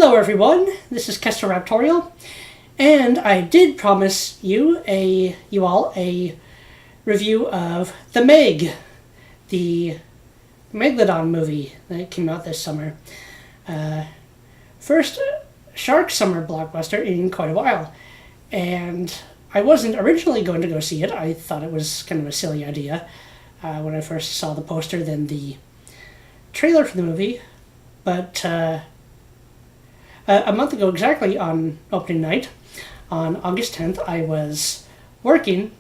Hello everyone, this is Kester Raptorial, and I did promise you all a review of The Meg, the Megalodon movie that came out this summer. First shark summer blockbuster in quite a while, and I wasn't originally going to go see it. I thought it was kind of a silly idea when I first saw the poster, then the trailer for the movie, but a month ago exactly on opening night, on August 10th, I was working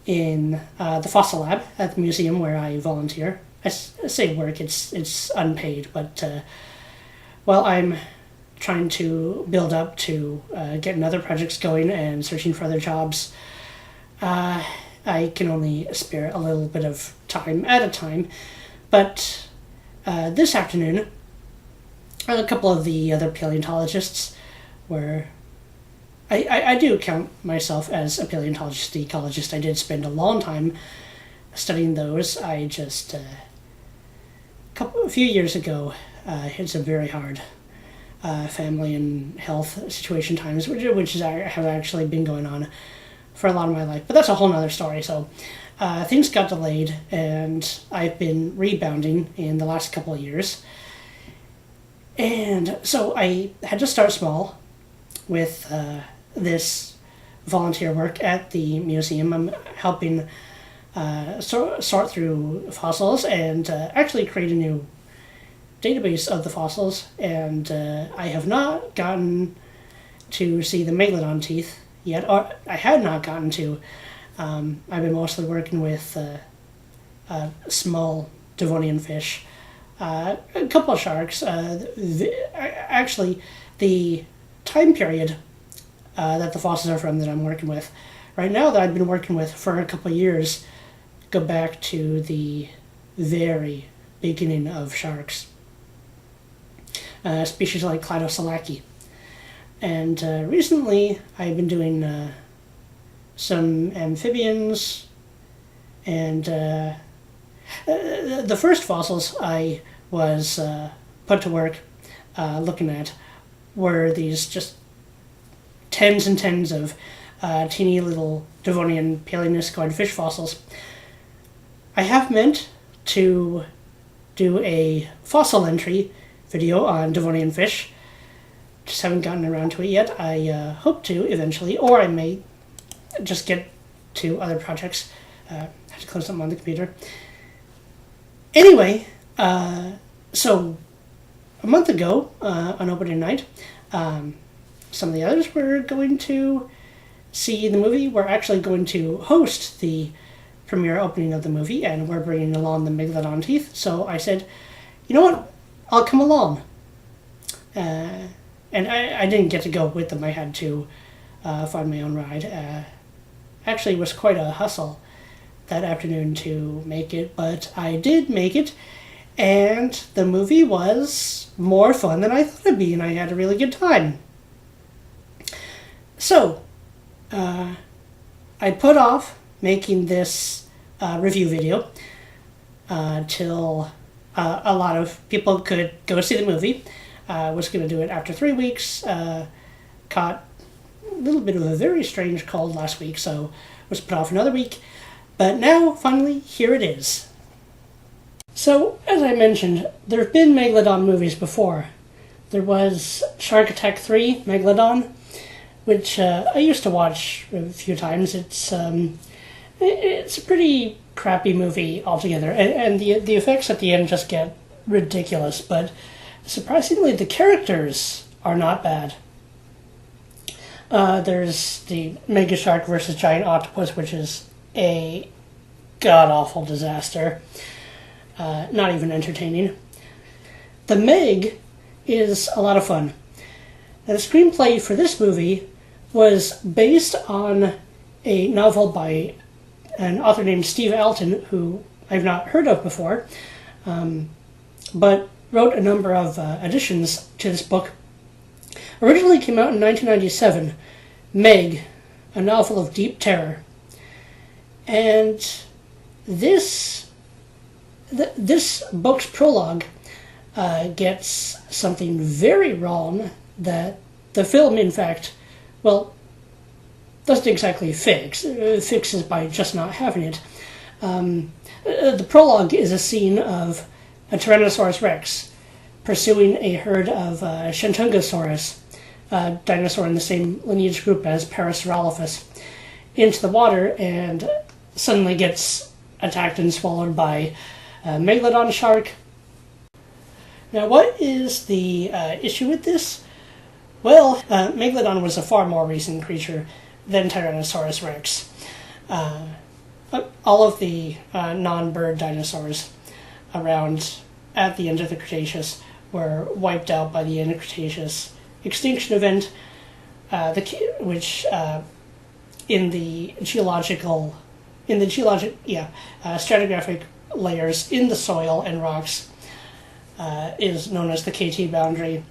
in the Fossil Lab at the museum where I volunteer. I say work, it's unpaid, but while I'm trying to build up to getting other projects going and searching for other jobs, I can only spare a little bit of time at a time. But this afternoon, a couple of the other paleontologists were... I do count myself as a paleontologist, ecologist. I did spend a long time studying those. I just, a few years ago, had some very hard family and health situation times, which have actually been going on for a lot of my life. But that's a whole nother story. So things got delayed, and I've been rebounding in the last couple of years. And so I had to start small with this volunteer work at the museum. I'm helping sort through fossils and actually create a new database of the fossils. And I have not gotten to see the Megalodon teeth yet, or I had not gotten to. I've been mostly working with small Devonian fish. A couple of sharks. Actually, the time period that the fossils are from that I'm working with right now, that I've been working with for a couple of years, go back to the very beginning of sharks. Species like Clitosalaki. And recently, I've been doing some amphibians, and the first fossils I was put to work looking at were these just tens and tens of teeny little Devonian paleoniscoid fish fossils. I have meant to do a fossil entry video on Devonian fish. Just haven't gotten around to it yet. I hope to eventually, or I may just get to other projects. Have to close something on the computer. Anyway, so a month ago, on opening night, some of the others were going to see the movie. We're actually going to host the premiere opening of the movie, and we're bringing along the Megalodon teeth. So I said, you know what, I'll come along. And I didn't get to go with them. I had to find my own ride. Actually, it was quite a hustle that afternoon to make it, but I did make it, and the movie was more fun than I thought it'd be, and I had a really good time. So, I put off making this review video till a lot of people could go see the movie. I was going to do it after 3 weeks, caught a little bit of a very strange cold last week, so was put off another week. But now, finally, here it is. So, as I mentioned, there have been Megalodon movies before. There was Shark Attack 3, Megalodon, which I used to watch a few times. It's a pretty crappy movie altogether, and the effects at the end just get ridiculous, but surprisingly, the characters are not bad. There's the Mega Shark versus Giant Octopus, which is a god-awful disaster. Not even entertaining. The Meg is a lot of fun. And the screenplay for this movie was based on a novel by an author named Steve Alton, who I've not heard of before, but wrote a number of additions to this book. Originally came out in 1997, Meg, a novel of deep terror. And this book's prologue gets something very wrong that the film, in fact, well, doesn't exactly fix. It fixes by just not having it. The prologue is a scene of a Tyrannosaurus rex pursuing a herd of Shantungosaurus, a dinosaur in the same lineage group as Parasaurolophus, into the water and suddenly gets attacked and swallowed by a Megalodon shark. Now, what is the issue with this? Well, Megalodon was a far more recent creature than Tyrannosaurus rex. All of the non-bird dinosaurs around at the end of the Cretaceous were wiped out by the end of Cretaceous extinction event, which in the stratigraphic layers in the soil and rocks is known as the KT boundary,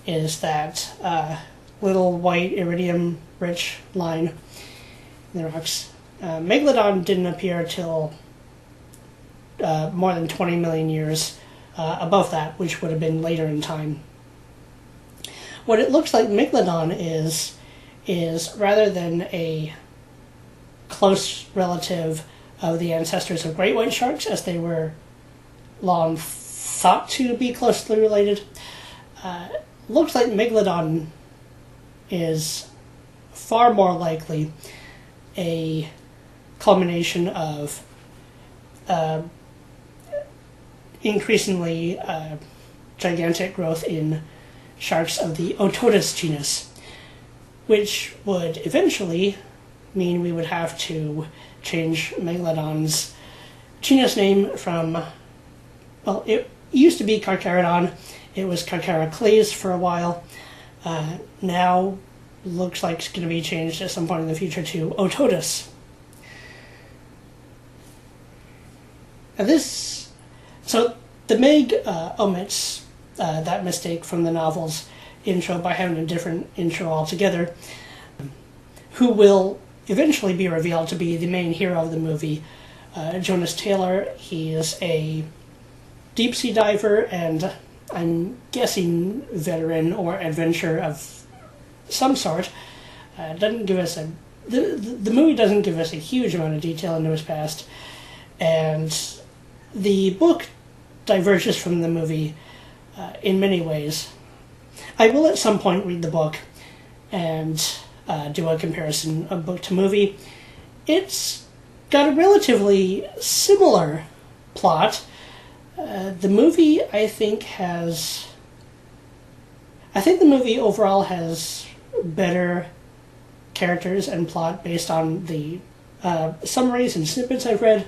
is that little white iridium-rich line in the rocks. Megalodon didn't appear till more than 20 million years above that, which would have been later in time. What it looks like Megalodon is rather than a close relative of the ancestors of great white sharks, as they were long thought to be closely related, looks like Megalodon is far more likely a culmination of increasingly gigantic growth in sharks of the Otodus genus, which would eventually mean we would have to change Megalodon's genus name from, well, it used to be Carcharodon. It was Carcharocles for a while. Now looks like it's going to be changed at some point in the future to Otodus. So the Meg omits that mistake from the novel's intro by having a different intro altogether, who will eventually be revealed to be the main hero of the movie, Jonas Taylor. He is a deep-sea diver and, I'm guessing, veteran or adventurer of some sort. Doesn't give us the movie doesn't give us a huge amount of detail into his past, and the book diverges from the movie in many ways. I will at some point read the book and do a comparison of book to movie. It's got a relatively similar plot. The movie, I think the movie overall has better characters and plot based on the summaries and snippets I've read,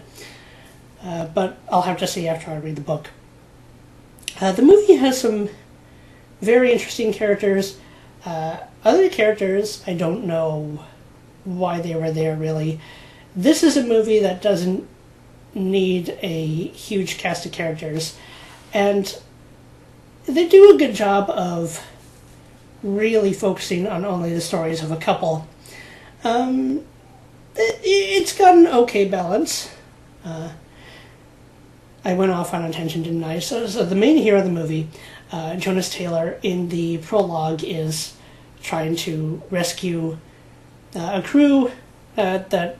but I'll have to see after I read the book. The movie has some very interesting characters. Other characters, I don't know why they were there, really. This is a movie that doesn't need a huge cast of characters, and they do a good job of really focusing on only the stories of a couple. It's got an okay balance. I went off on a tangent, didn't I? So the main hero of the movie, Jonas Taylor, in the prologue is trying to rescue a crew that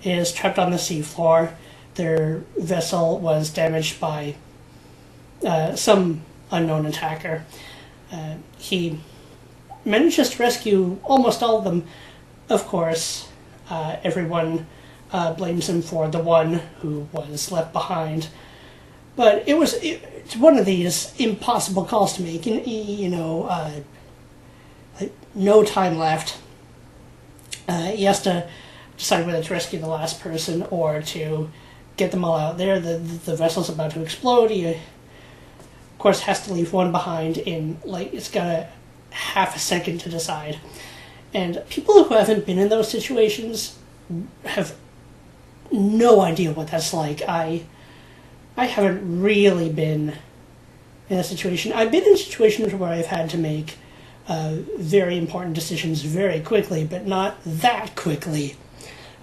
is trapped on the seafloor. Their vessel was damaged by some unknown attacker. He manages to rescue almost all of them. Of course, everyone blames him for the one who was left behind. But it's one of these impossible calls to make. No time left. He has to decide whether to rescue the last person or to get them all out there. The vessel's about to explode. He, of course, has to leave one behind it's got a half a second to decide. And people who haven't been in those situations have no idea what that's like. I haven't really been in a situation. I've been in situations where I've had to make very important decisions very quickly, but not that quickly.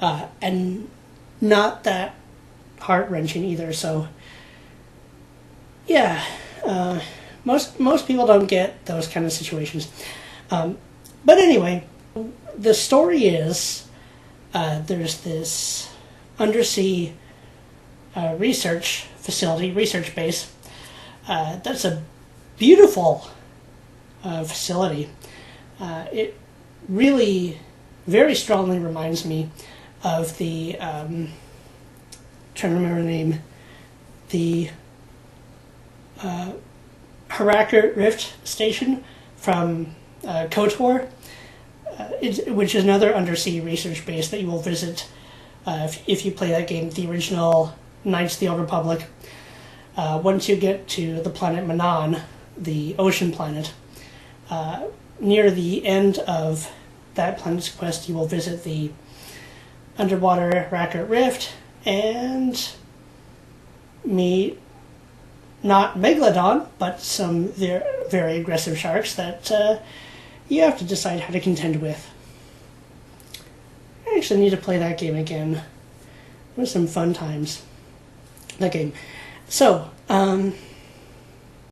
And not that heart-wrenching either, so yeah. most people don't get those kind of situations. But anyway, the story is there's this undersea research facility, research base. That's a beautiful facility. It really very strongly reminds me of the trying to remember the name, the Harakert Rift station from KOTOR, which is another undersea research base that you will visit if you play that game, the original Knights of the Old Republic. Once you get to the planet Manan, the ocean planet, near the end of that planet's quest, you will visit the underwater Harakert Rift and meet not Megalodon, but some very aggressive sharks that you have to decide how to contend with. I actually need to play that game again. It was some fun times. That game. So,